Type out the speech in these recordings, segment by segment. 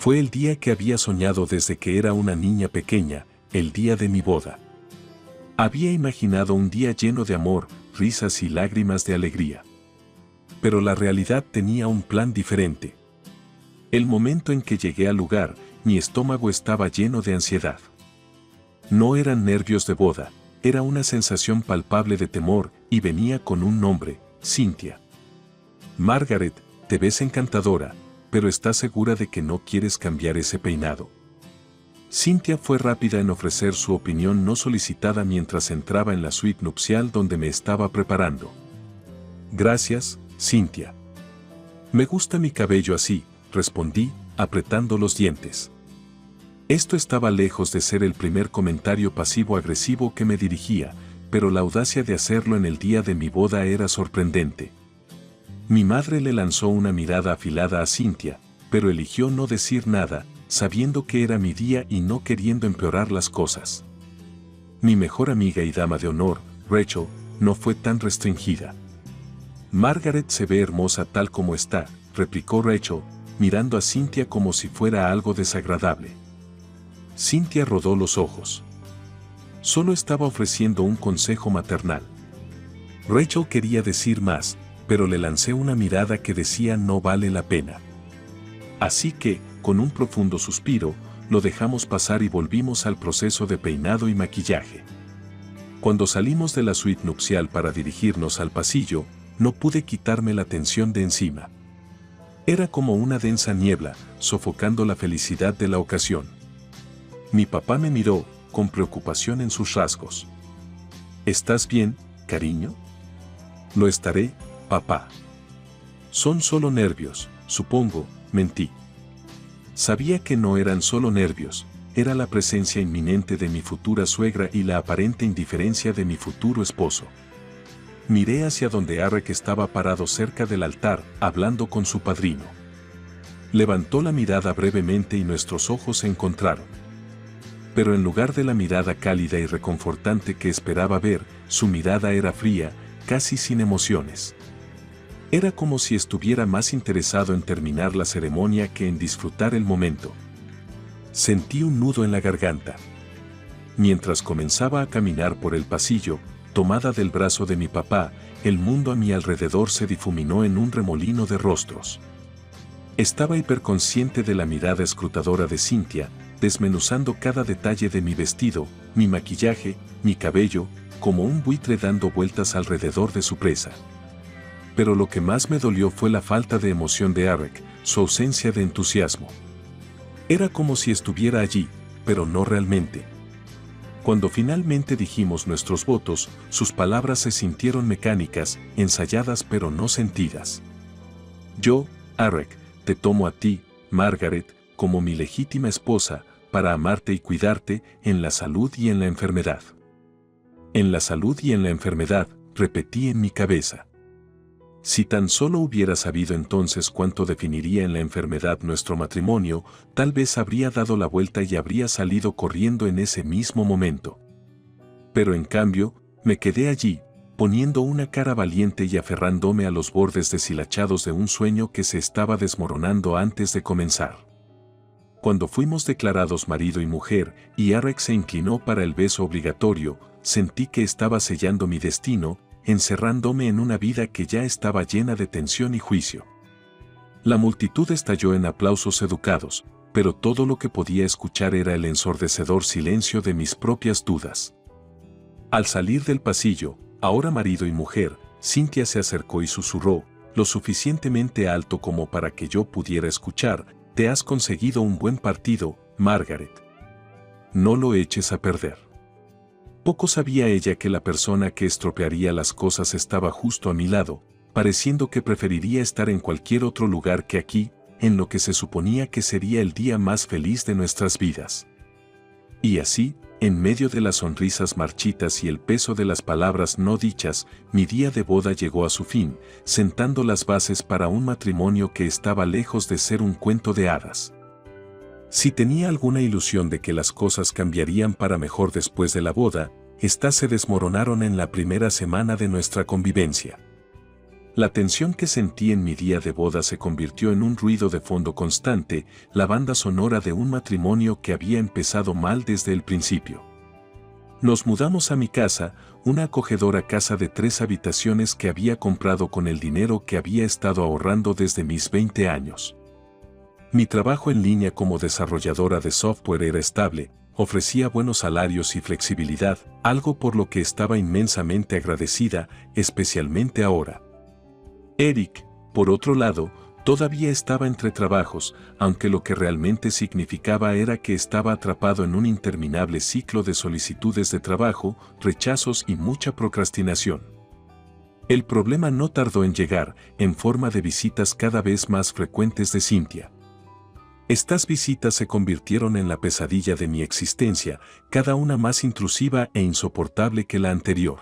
Fue el día que había soñado desde que era una niña pequeña, el día de mi boda. Había imaginado un día lleno de amor, risas y lágrimas de alegría. Pero la realidad tenía un plan diferente. El momento en que llegué al lugar, mi estómago estaba lleno de ansiedad. No eran nervios de boda, era una sensación palpable de temor y venía con un nombre, Cynthia. Margaret, te ves encantadora, pero ¿estás segura de que no quieres cambiar ese peinado? Cynthia fue rápida en ofrecer su opinión no solicitada mientras entraba en la suite nupcial donde me estaba preparando. Gracias, Cynthia. Me gusta mi cabello así, respondí, apretando los dientes. Esto estaba lejos de ser el primer comentario pasivo-agresivo que me dirigía, pero la audacia de hacerlo en el día de mi boda era sorprendente. Mi madre le lanzó una mirada afilada a Cynthia, pero eligió no decir nada, sabiendo que era mi día y no queriendo empeorar las cosas. Mi mejor amiga y dama de honor, Rachel, no fue tan restringida. Margaret se ve hermosa tal como está, replicó Rachel, mirando a Cynthia como si fuera algo desagradable. Cynthia rodó los ojos. Solo estaba ofreciendo un consejo maternal. Rachel quería decir más, pero le lancé una mirada que decía no vale la pena. Así que, con un profundo suspiro, lo dejamos pasar y volvimos al proceso de peinado y maquillaje. Cuando salimos de la suite nupcial para dirigirnos al pasillo, no pude quitarme la tensión de encima. Era como una densa niebla, sofocando la felicidad de la ocasión. Mi papá me miró, con preocupación en sus rasgos. ¿Estás bien, cariño? Lo estaré, papá. Son solo nervios, supongo, mentí. Sabía que no eran solo nervios, era la presencia inminente de mi futura suegra y la aparente indiferencia de mi futuro esposo. Miré hacia donde Eric estaba parado cerca del altar, hablando con su padrino. Levantó la mirada brevemente y nuestros ojos se encontraron. Pero en lugar de la mirada cálida y reconfortante que esperaba ver, su mirada era fría, casi sin emociones. Era como si estuviera más interesado en terminar la ceremonia que en disfrutar el momento. Sentí un nudo en la garganta. Mientras comenzaba a caminar por el pasillo, tomada del brazo de mi papá, el mundo a mi alrededor se difuminó en un remolino de rostros. Estaba hiperconsciente de la mirada escrutadora de Cynthia, desmenuzando cada detalle de mi vestido, mi maquillaje, mi cabello, como un buitre dando vueltas alrededor de su presa. Pero lo que más me dolió fue la falta de emoción de Eric, su ausencia de entusiasmo. Era como si estuviera allí, pero no realmente. Cuando finalmente dijimos nuestros votos, sus palabras se sintieron mecánicas, ensayadas pero no sentidas. Yo, Eric, te tomo a ti, Margaret, como mi legítima esposa, para amarte y cuidarte, en la salud y en la enfermedad. En la salud y en la enfermedad, repetí en mi cabeza. Si tan solo hubiera sabido entonces cuánto definiría en la enfermedad nuestro matrimonio, tal vez habría dado la vuelta y habría salido corriendo en ese mismo momento. Pero en cambio, me quedé allí, poniendo una cara valiente y aferrándome a los bordes deshilachados de un sueño que se estaba desmoronando antes de comenzar. Cuando fuimos declarados marido y mujer, y Eric se inclinó para el beso obligatorio, sentí que estaba sellando mi destino, encerrándome en una vida que ya estaba llena de tensión y juicio. La multitud estalló en aplausos educados, pero todo lo que podía escuchar era el ensordecedor silencio de mis propias dudas. Al salir del pasillo, ahora marido y mujer, Cynthia se acercó y susurró, lo suficientemente alto como para que yo pudiera escuchar: te has conseguido un buen partido, Margaret. No lo eches a perder. Poco sabía ella que la persona que estropearía las cosas estaba justo a mi lado, pareciendo que preferiría estar en cualquier otro lugar que aquí, en lo que se suponía que sería el día más feliz de nuestras vidas. Y así, en medio de las sonrisas marchitas y el peso de las palabras no dichas, mi día de boda llegó a su fin, sentando las bases para un matrimonio que estaba lejos de ser un cuento de hadas. Si tenía alguna ilusión de que las cosas cambiarían para mejor después de la boda, estas se desmoronaron en la primera semana de nuestra convivencia. La tensión que sentí en mi día de boda se convirtió en un ruido de fondo constante, la banda sonora de un matrimonio que había empezado mal desde el principio. Nos mudamos a mi casa, una acogedora casa de 3 habitaciones que había comprado con el dinero que había estado ahorrando desde mis 20 años. Mi trabajo en línea como desarrolladora de software era estable, ofrecía buenos salarios y flexibilidad, algo por lo que estaba inmensamente agradecida, especialmente ahora. Eric, por otro lado, todavía estaba entre trabajos, aunque lo que realmente significaba era que estaba atrapado en un interminable ciclo de solicitudes de trabajo, rechazos y mucha procrastinación. El problema no tardó en llegar, en forma de visitas cada vez más frecuentes de Cynthia. Estas visitas se convirtieron en la pesadilla de mi existencia, cada una más intrusiva e insoportable que la anterior.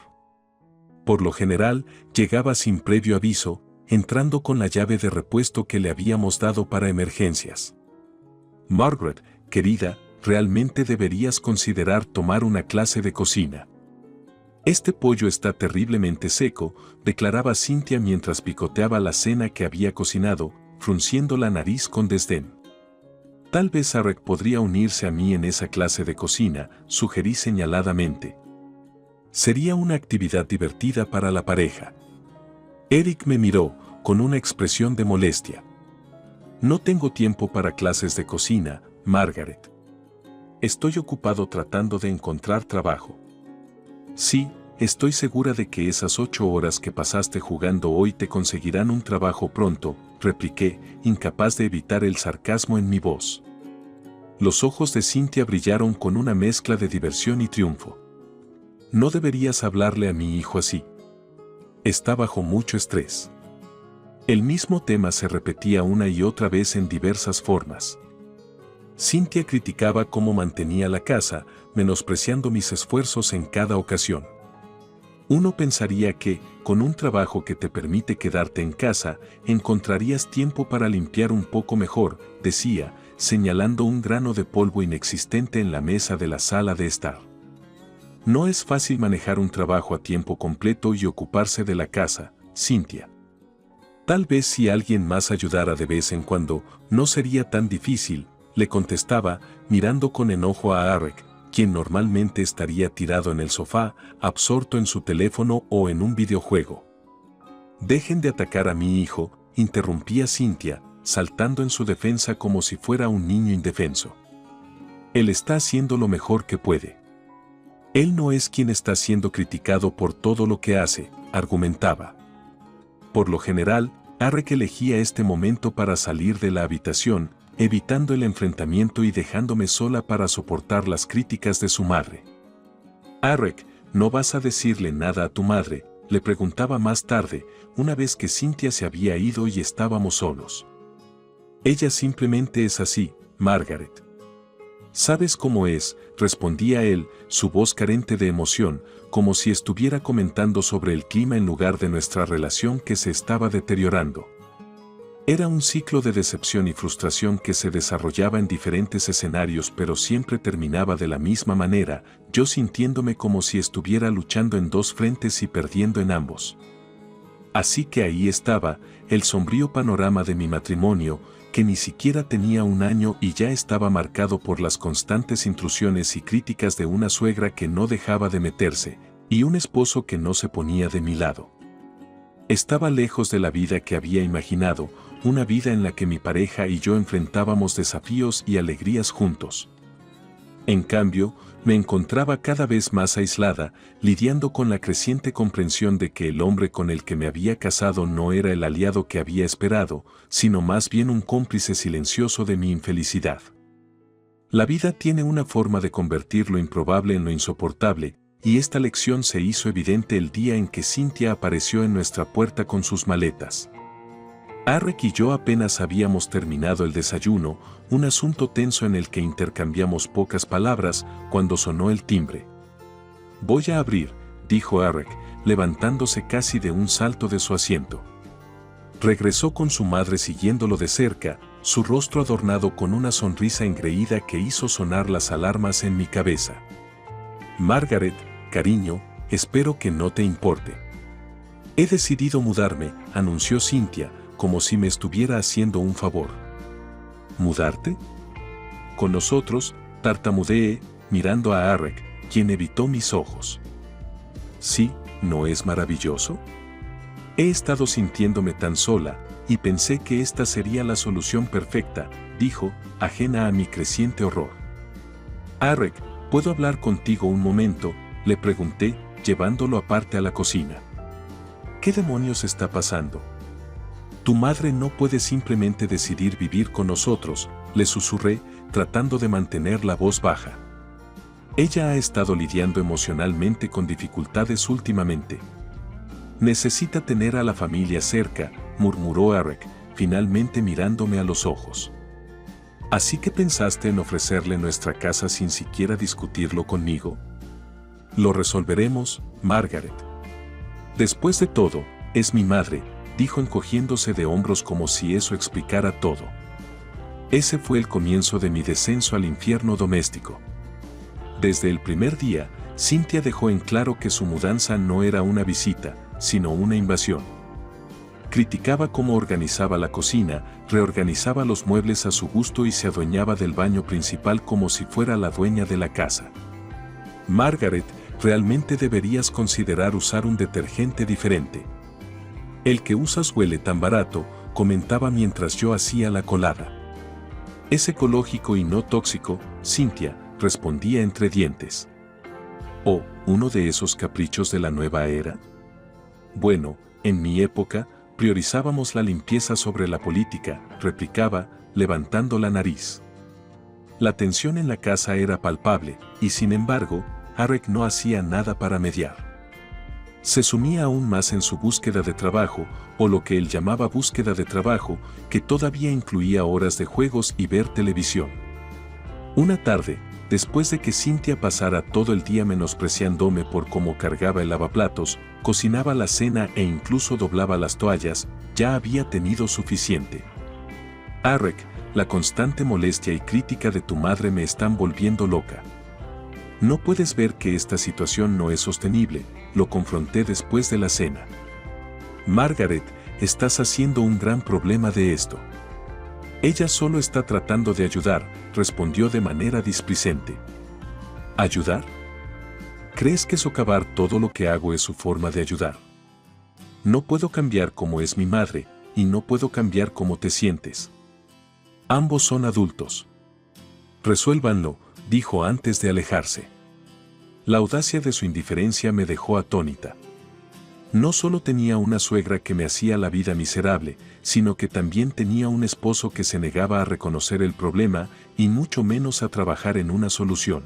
Por lo general, llegaba sin previo aviso, entrando con la llave de repuesto que le habíamos dado para emergencias. Margaret, querida, realmente deberías considerar tomar una clase de cocina. Este pollo está terriblemente seco, declaraba Cynthia mientras picoteaba la cena que había cocinado, frunciendo la nariz con desdén. Tal vez Eric podría unirse a mí en esa clase de cocina, sugerí señaladamente. Sería una actividad divertida para la pareja. Eric me miró, con una expresión de molestia. No tengo tiempo para clases de cocina, Margaret. Estoy ocupado tratando de encontrar trabajo. Sí, estoy segura de que esas 8 horas que pasaste jugando hoy te conseguirán un trabajo pronto, repliqué, incapaz de evitar el sarcasmo en mi voz. Los ojos de Cynthia brillaron con una mezcla de diversión y triunfo. No deberías hablarle a mi hijo así. Está bajo mucho estrés. El mismo tema se repetía una y otra vez en diversas formas. Cynthia criticaba cómo mantenía la casa, menospreciando mis esfuerzos en cada ocasión. Uno pensaría que, con un trabajo que te permite quedarte en casa, encontrarías tiempo para limpiar un poco mejor, decía, señalando un grano de polvo inexistente en la mesa de la sala de estar. No es fácil manejar un trabajo a tiempo completo y ocuparse de la casa, Cynthia. Tal vez si alguien más ayudara de vez en cuando, no sería tan difícil, le contestaba, mirando con enojo a Eric, quien normalmente estaría tirado en el sofá, absorto en su teléfono o en un videojuego. Dejen de atacar a mi hijo, interrumpía Cynthia, saltando en su defensa como si fuera un niño indefenso. Él está haciendo lo mejor que puede. Él no es quien está siendo criticado por todo lo que hace, argumentaba. Por lo general, Eric elegía este momento para salir de la habitación, evitando el enfrentamiento y dejándome sola para soportar las críticas de su madre. Eric, ¿no vas a decirle nada a tu madre?, le preguntaba más tarde, una vez que Cynthia se había ido y estábamos solos. Ella simplemente es así, Margaret. ¿Sabes cómo es?, respondía él, su voz carente de emoción, como si estuviera comentando sobre el clima en lugar de nuestra relación que se estaba deteriorando. Era un ciclo de decepción y frustración que se desarrollaba en diferentes escenarios, pero siempre terminaba de la misma manera, yo sintiéndome como si estuviera luchando en 2 frentes y perdiendo en ambos. Así que ahí estaba, el sombrío panorama de mi matrimonio, que ni siquiera tenía 1 año y ya estaba marcado por las constantes intrusiones y críticas de una suegra que no dejaba de meterse, y un esposo que no se ponía de mi lado. Estaba lejos de la vida que había imaginado, una vida en la que mi pareja y yo enfrentábamos desafíos y alegrías juntos. En cambio, me encontraba cada vez más aislada, lidiando con la creciente comprensión de que el hombre con el que me había casado no era el aliado que había esperado, sino más bien un cómplice silencioso de mi infelicidad. La vida tiene una forma de convertir lo improbable en lo insoportable, y esta lección se hizo evidente el día en que Cynthia apareció en nuestra puerta con sus maletas. Eric y yo apenas habíamos terminado el desayuno, un asunto tenso en el que intercambiamos pocas palabras, cuando sonó el timbre. «Voy a abrir», dijo Eric, levantándose casi de un salto de su asiento. Regresó con su madre siguiéndolo de cerca, su rostro adornado con una sonrisa engreída que hizo sonar las alarmas en mi cabeza. «Margaret, cariño, espero que no te importe». He decidido mudarme, anunció Cynthia, como si me estuviera haciendo un favor. ¿Mudarte? Con nosotros, tartamudeé, mirando a Arek, quien evitó mis ojos. Sí, ¿no es maravilloso? He estado sintiéndome tan sola, y pensé que esta sería la solución perfecta, dijo, ajena a mi creciente horror. Arek, ¿puedo hablar contigo un momento?, le pregunté, llevándolo aparte a la cocina. ¿Qué demonios está pasando? Tu madre no puede simplemente decidir vivir con nosotros, le susurré, tratando de mantener la voz baja. Ella ha estado lidiando emocionalmente con dificultades últimamente. Necesita tener a la familia cerca, murmuró Arek, finalmente mirándome a los ojos. ¿Así que pensaste en ofrecerle nuestra casa sin siquiera discutirlo conmigo? Lo resolveremos, Margaret. Después de todo, es mi madre, dijo encogiéndose de hombros como si eso explicara todo. Ese fue el comienzo de mi descenso al infierno doméstico. Desde el primer día, Cynthia dejó en claro que su mudanza no era una visita, sino una invasión. Criticaba cómo organizaba la cocina, reorganizaba los muebles a su gusto y se adueñaba del baño principal como si fuera la dueña de la casa. Margaret, realmente deberías considerar usar un detergente diferente. El que usas huele tan barato, comentaba mientras yo hacía la colada. Es ecológico y no tóxico, Cynthia, respondía entre dientes. ¿O uno de esos caprichos de la nueva era? Bueno, en mi época, priorizábamos la limpieza sobre la política, replicaba, levantando la nariz. La tensión en la casa era palpable, y sin embargo, Arek no hacía nada para mediar. Se sumía aún más en su búsqueda de trabajo, o lo que él llamaba búsqueda de trabajo, que todavía incluía horas de juegos y ver televisión. Una tarde, después de que Cynthia pasara todo el día menospreciándome por cómo cargaba el lavaplatos, cocinaba la cena e incluso doblaba las toallas, ya había tenido suficiente. Arek, la constante molestia y crítica de tu madre me están volviendo loca. No puedes ver que esta situación no es sostenible, lo confronté después de la cena. Margaret, estás haciendo un gran problema de esto. Ella solo está tratando de ayudar, respondió de manera displicente. ¿Ayudar? ¿Crees que socavar todo lo que hago es su forma de ayudar? No puedo cambiar cómo es mi madre, y no puedo cambiar cómo te sientes. Ambos son adultos. Resuélvanlo, dijo antes de alejarse. La audacia de su indiferencia me dejó atónita. No solo tenía una suegra que me hacía la vida miserable, sino que también tenía un esposo que se negaba a reconocer el problema y mucho menos a trabajar en una solución.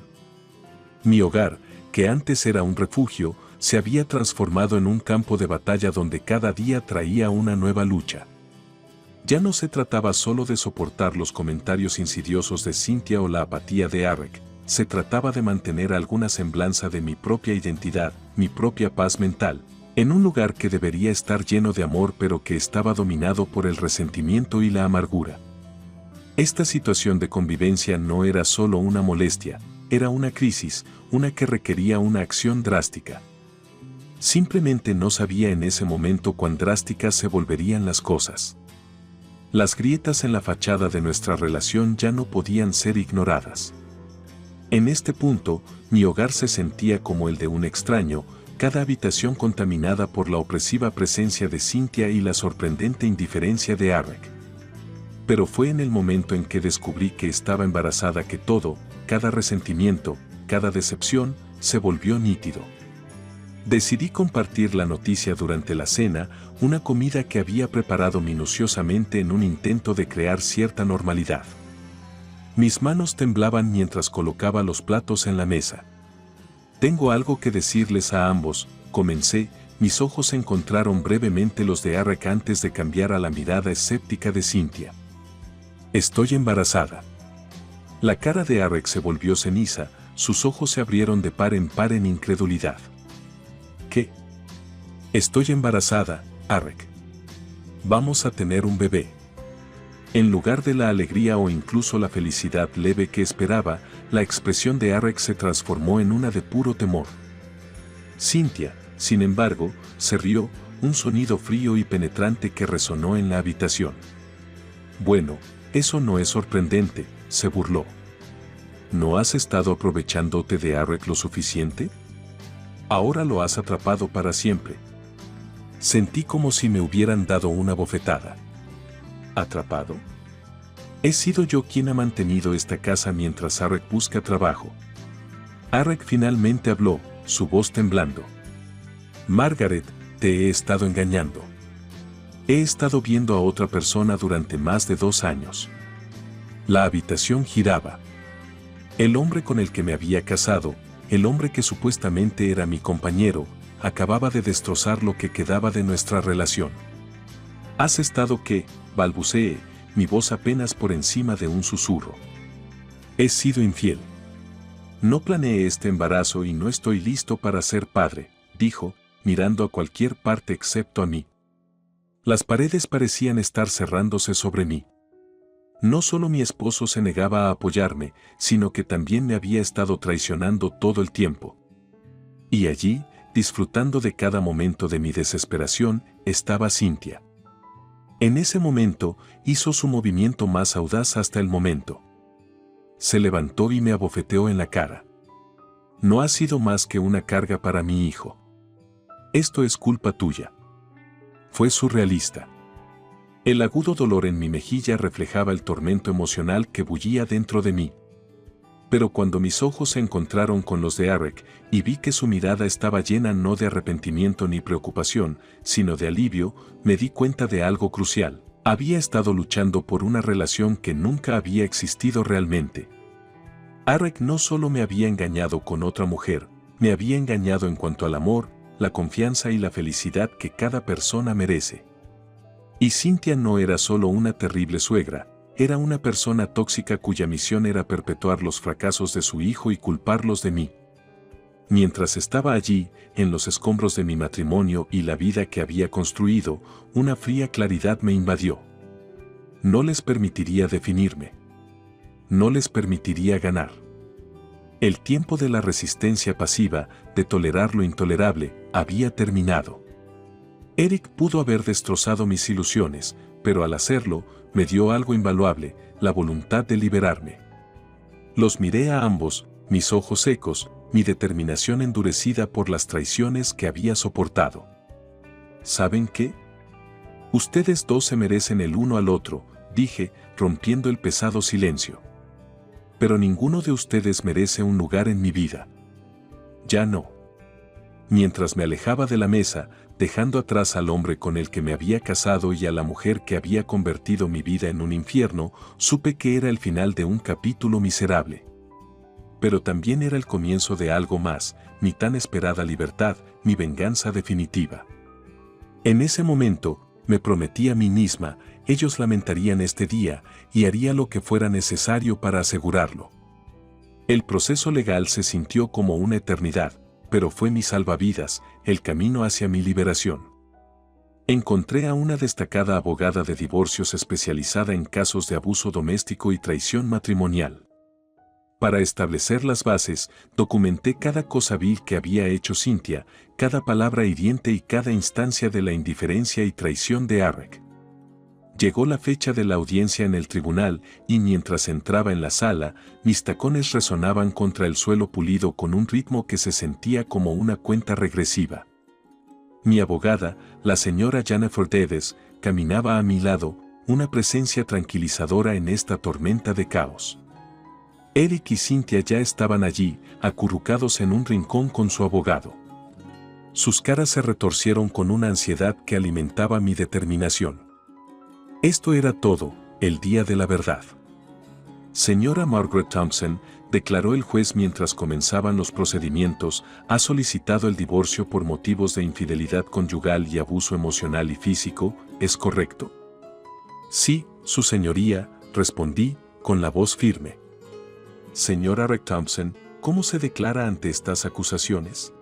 Mi hogar, que antes era un refugio, se había transformado en un campo de batalla donde cada día traía una nueva lucha. Ya no se trataba solo de soportar los comentarios insidiosos de Cynthia o la apatía de Arek, se trataba de mantener alguna semblanza de mi propia identidad, mi propia paz mental, en un lugar que debería estar lleno de amor pero que estaba dominado por el resentimiento y la amargura. Esta situación de convivencia no era solo una molestia, era una crisis, una que requería una acción drástica. Simplemente no sabía en ese momento cuán drásticas se volverían las cosas. Las grietas en la fachada de nuestra relación ya no podían ser ignoradas. En este punto, mi hogar se sentía como el de un extraño, cada habitación contaminada por la opresiva presencia de Cynthia y la sorprendente indiferencia de Arek. Pero fue en el momento en que descubrí que estaba embarazada que todo, cada resentimiento, cada decepción, se volvió nítido. Decidí compartir la noticia durante la cena, una comida que había preparado minuciosamente en un intento de crear cierta normalidad. Mis manos temblaban mientras colocaba los platos en la mesa. Tengo algo que decirles a ambos, comencé, mis ojos encontraron brevemente los de Arek antes de cambiar a la mirada escéptica de Cynthia. Estoy embarazada. La cara de Arek se volvió ceniza, sus ojos se abrieron de par en incredulidad. ¿Qué? Estoy embarazada, Arek. Vamos a tener un bebé. En lugar de la alegría o incluso la felicidad leve que esperaba, la expresión de Arek se transformó en una de puro temor. Cynthia, sin embargo, se rió, un sonido frío y penetrante que resonó en la habitación. Bueno, eso no es sorprendente, se burló. ¿No has estado aprovechándote de Arek lo suficiente? Ahora lo has atrapado para siempre. Sentí como si me hubieran dado una bofetada. ¿Atrapado? He sido yo quien ha mantenido esta casa mientras Arek busca trabajo. Arek finalmente habló, su voz temblando. Margaret, te he estado engañando. He estado viendo a otra persona durante más de 2 años. La habitación giraba. El hombre con el que me había casado, el hombre que supuestamente era mi compañero, acababa de destrozar lo que quedaba de nuestra relación. ¿Has estado qué?, balbuceé, mi voz apenas por encima de un susurro. He sido infiel. No planeé este embarazo y no estoy listo para ser padre, dijo, mirando a cualquier parte excepto a mí. Las paredes parecían estar cerrándose sobre mí. No solo mi esposo se negaba a apoyarme, sino que también me había estado traicionando todo el tiempo. Y allí, disfrutando de cada momento de mi desesperación, estaba Cynthia. En ese momento, hizo su movimiento más audaz hasta el momento. Se levantó y me abofeteó en la cara. No ha sido más que una carga para mi hijo. Esto es culpa tuya. Fue surrealista. El agudo dolor en mi mejilla reflejaba el tormento emocional que bullía dentro de mí. Pero cuando mis ojos se encontraron con los de Arek y vi que su mirada estaba llena no de arrepentimiento ni preocupación, sino de alivio, me di cuenta de algo crucial. Había estado luchando por una relación que nunca había existido realmente. Arek no solo me había engañado con otra mujer, me había engañado en cuanto al amor, la confianza y la felicidad que cada persona merece. Y Cynthia no era solo una terrible suegra, era una persona tóxica cuya misión era perpetuar los fracasos de su hijo y culparlos de mí. Mientras estaba allí, en los escombros de mi matrimonio y la vida que había construido, una fría claridad me invadió. No les permitiría definirme. No les permitiría ganar. El tiempo de la resistencia pasiva, de tolerar lo intolerable, había terminado. Eric pudo haber destrozado mis ilusiones, pero al hacerlo, me dio algo invaluable, la voluntad de liberarme. Los miré a ambos, mis ojos secos, mi determinación endurecida por las traiciones que había soportado. ¿Saben qué? Ustedes dos se merecen el uno al otro, dije, rompiendo el pesado silencio. Pero ninguno de ustedes merece un lugar en mi vida. Ya no. Mientras me alejaba de la mesa, dejando atrás al hombre con el que me había casado y a la mujer que había convertido mi vida en un infierno, supe que era el final de un capítulo miserable. Pero también era el comienzo de algo más, mi tan esperada libertad, mi venganza definitiva. En ese momento, me prometí a mí misma, ellos lamentarían este día y haría lo que fuera necesario para asegurarlo. El proceso legal se sintió como una eternidad, pero fue mi salvavidas, el camino hacia mi liberación. Encontré a una destacada abogada de divorcios especializada en casos de abuso doméstico y traición matrimonial. Para establecer las bases, documenté cada cosa vil que había hecho Cynthia, cada palabra hiriente y cada instancia de la indiferencia y traición de Arek. Llegó la fecha de la audiencia en el tribunal y mientras entraba en la sala, mis tacones resonaban contra el suelo pulido con un ritmo que se sentía como una cuenta regresiva. Mi abogada, la señora Jennifer Dedes, caminaba a mi lado, una presencia tranquilizadora en esta tormenta de caos. Eric y Cynthia ya estaban allí, acurrucados en un rincón con su abogado. Sus caras se retorcieron con una ansiedad que alimentaba mi determinación. Esto era todo, el día de la verdad. Señora Margaret Thompson, declaró el juez mientras comenzaban los procedimientos, ha solicitado el divorcio por motivos de infidelidad conyugal y abuso emocional y físico, ¿es correcto? Sí, su señoría, respondí, con la voz firme. Señora Arek Thompson, ¿cómo se declara ante estas acusaciones?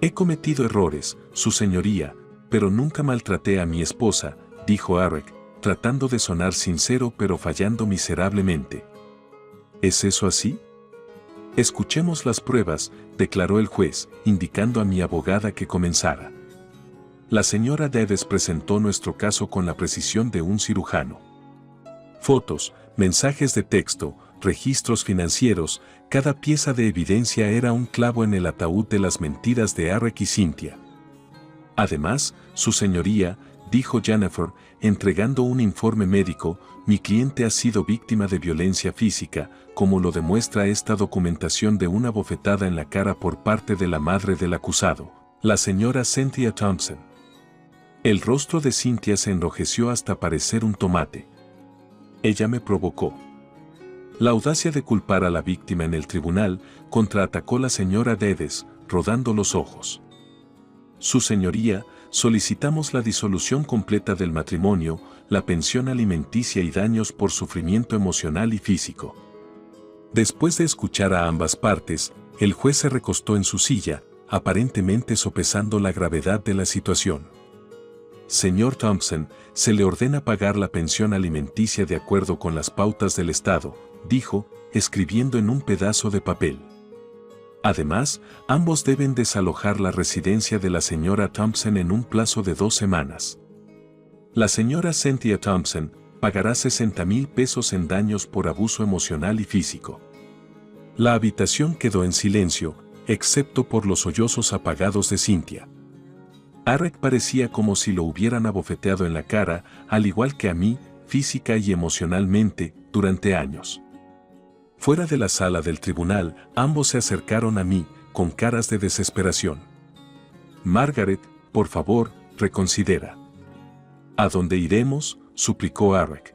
He cometido errores, su señoría, pero nunca maltraté a mi esposa, dijo Arek, tratando de sonar sincero pero fallando miserablemente. ¿Es eso así? Escuchemos las pruebas, declaró el juez, indicando a mi abogada que comenzara. La señora Dedes presentó nuestro caso con la precisión de un cirujano. Fotos, mensajes de texto, registros financieros, cada pieza de evidencia era un clavo en el ataúd de las mentiras de Arek y Cynthia. Además, su señoría, dijo Jennifer, entregando un informe médico, mi cliente ha sido víctima de violencia física, como lo demuestra esta documentación de una bofetada en la cara por parte de la madre del acusado, la señora Cynthia Thompson. El rostro de Cynthia se enrojeció hasta parecer un tomate. Ella me provocó. La audacia de culpar a la víctima en el tribunal contraatacó la señora Dedes, rodando los ojos. Su señoría, solicitamos la disolución completa del matrimonio, la pensión alimenticia y daños por sufrimiento emocional y físico. Después de escuchar a ambas partes, el juez se recostó en su silla, aparentemente sopesando la gravedad de la situación. Señor Thompson, se le ordena pagar la pensión alimenticia de acuerdo con las pautas del Estado, dijo, escribiendo en un pedazo de papel. Además, ambos deben desalojar la residencia de la señora Thompson en un plazo de 2 semanas. La señora Cynthia Thompson pagará 60,000 pesos en daños por abuso emocional y físico. La habitación quedó en silencio, excepto por los sollozos apagados de Cynthia. Arek parecía como si lo hubieran abofeteado en la cara, al igual que a mí, física y emocionalmente, durante años. Fuera de la sala del tribunal, ambos se acercaron a mí, con caras de desesperación. Margaret, por favor, reconsidera. ¿A dónde iremos?, suplicó Arek.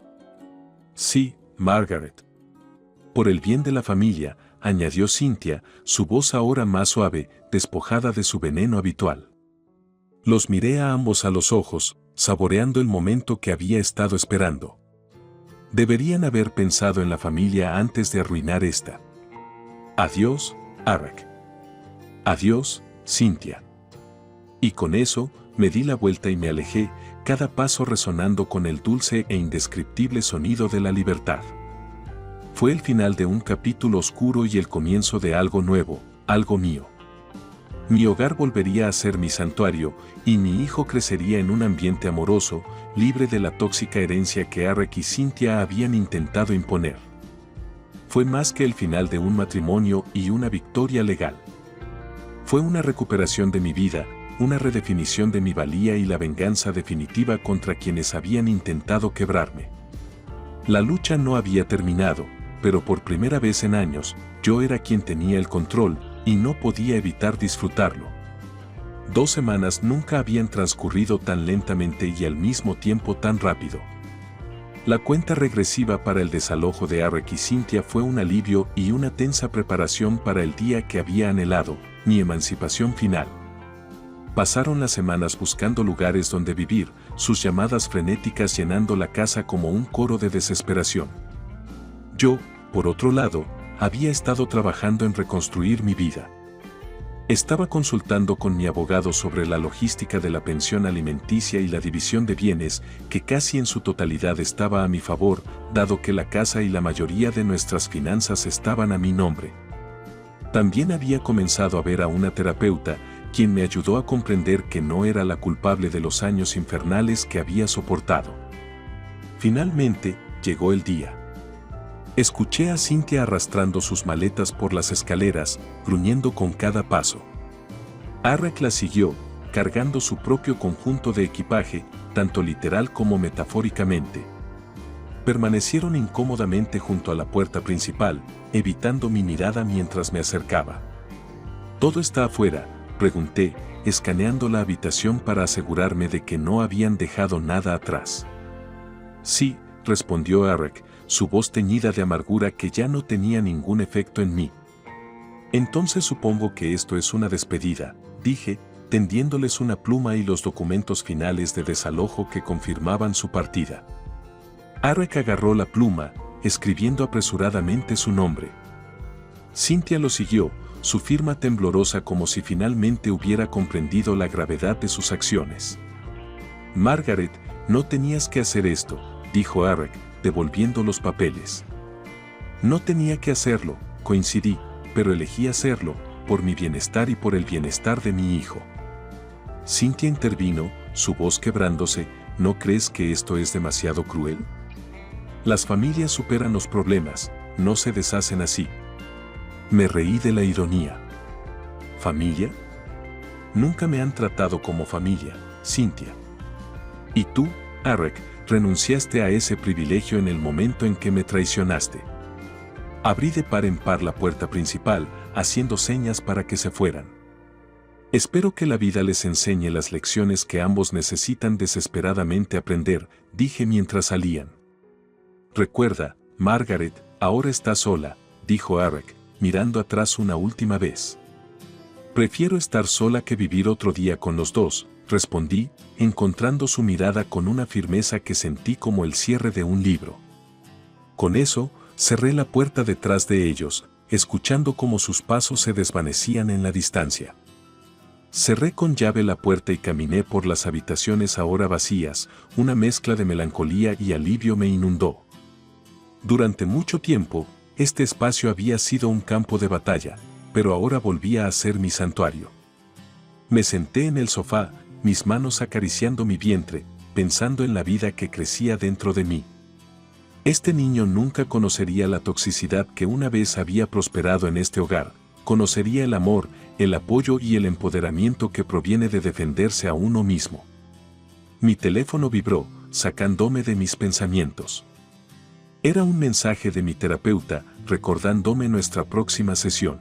Sí, Margaret. Por el bien de la familia, añadió Cynthia, su voz ahora más suave, despojada de su veneno habitual. Los miré a ambos a los ojos, saboreando el momento que había estado esperando. Deberían haber pensado en la familia antes de arruinar esta. Adiós, Arek. Adiós, Cynthia. Y con eso, me di la vuelta y me alejé, cada paso resonando con el dulce e indescriptible sonido de la libertad. Fue el final de un capítulo oscuro y el comienzo de algo nuevo, algo mío. Mi hogar volvería a ser mi santuario, y mi hijo crecería en un ambiente amoroso, libre de la tóxica herencia que Arek y Cynthia habían intentado imponer. Fue más que el final de un matrimonio y una victoria legal. Fue una recuperación de mi vida, una redefinición de mi valía y la venganza definitiva contra quienes habían intentado quebrarme. La lucha no había terminado, pero por primera vez en años, yo era quien tenía el control, y no podía evitar disfrutarlo. 2 semanas nunca habían transcurrido tan lentamente y al mismo tiempo tan rápido. La cuenta regresiva para el desalojo de Arek y Cynthia fue un alivio y una tensa preparación para el día que había anhelado, mi emancipación final. Pasaron las semanas buscando lugares donde vivir, sus llamadas frenéticas llenando la casa como un coro de desesperación. Yo, por otro lado, había estado trabajando en reconstruir mi vida. Estaba consultando con mi abogado sobre la logística de la pensión alimenticia y la división de bienes, que casi en su totalidad estaba a mi favor, dado que la casa y la mayoría de nuestras finanzas estaban a mi nombre. También había comenzado a ver a una terapeuta, quien me ayudó a comprender que no era la culpable de los años infernales que había soportado. Finalmente, llegó el día. Escuché a Cynthia arrastrando sus maletas por las escaleras, gruñendo con cada paso. Arek la siguió, cargando su propio conjunto de equipaje, tanto literal como metafóricamente. Permanecieron incómodamente junto a la puerta principal, evitando mi mirada mientras me acercaba. ¿Todo está afuera?, pregunté, escaneando la habitación para asegurarme de que no habían dejado nada atrás. Sí, respondió Arek, su voz teñida de amargura que ya no tenía ningún efecto en mí. Entonces supongo que esto es una despedida, dije, tendiéndoles una pluma y los documentos finales de desalojo que confirmaban su partida. Arek agarró la pluma, escribiendo apresuradamente su nombre. Cynthia lo siguió, su firma temblorosa como si finalmente hubiera comprendido la gravedad de sus acciones. Margaret, no tenías que hacer esto, dijo Arek, devolviendo los papeles. No tenía que hacerlo, coincidí, pero elegí hacerlo, por mi bienestar y por el bienestar de mi hijo. Cynthia intervino, su voz quebrándose, ¿no crees que esto es demasiado cruel? Las familias superan los problemas, no se deshacen así. Me reí de la ironía. ¿Familia? Nunca me han tratado como familia, Cynthia. Y tú, Arek, renunciaste a ese privilegio en el momento en que me traicionaste. Abrí de par en par la puerta principal, haciendo señas para que se fueran. Espero que la vida les enseñe las lecciones que ambos necesitan desesperadamente aprender, dije mientras salían. Recuerda, Margaret, ahora estás sola, dijo Arek, mirando atrás una última vez. Prefiero estar sola que vivir otro día con los dos, respondí, encontrando su mirada con una firmeza que sentí como el cierre de un libro. Con eso, cerré la puerta detrás de ellos, escuchando cómo sus pasos se desvanecían en la distancia. Cerré con llave la puerta y caminé por las habitaciones ahora vacías, una mezcla de melancolía y alivio me inundó. Durante mucho tiempo, este espacio había sido un campo de batalla, pero ahora volvía a ser mi santuario. Me senté en el sofá, mis manos acariciando mi vientre, pensando en la vida que crecía dentro de mí. Este niño nunca conocería la toxicidad que una vez había prosperado en este hogar, conocería el amor, el apoyo y el empoderamiento que proviene de defenderse a uno mismo. Mi teléfono vibró, sacándome de mis pensamientos. Era un mensaje de mi terapeuta, recordándome nuestra próxima sesión.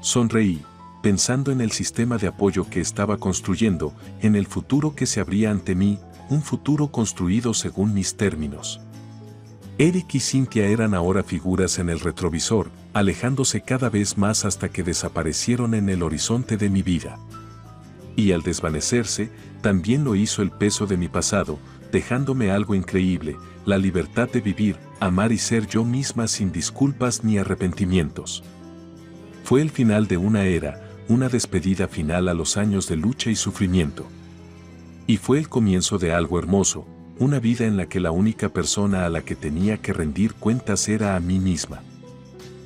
Sonreí, pensando en el sistema de apoyo que estaba construyendo, en el futuro que se abría ante mí, un futuro construido según mis términos. Eric y Cynthia eran ahora figuras en el retrovisor, alejándose cada vez más hasta que desaparecieron en el horizonte de mi vida. Y al desvanecerse, también lo hizo el peso de mi pasado, dejándome algo increíble, la libertad de vivir, amar y ser yo misma sin disculpas ni arrepentimientos. Fue el final de una era, una despedida final a los años de lucha y sufrimiento. Y fue el comienzo de algo hermoso, una vida en la que la única persona a la que tenía que rendir cuentas era a mí misma.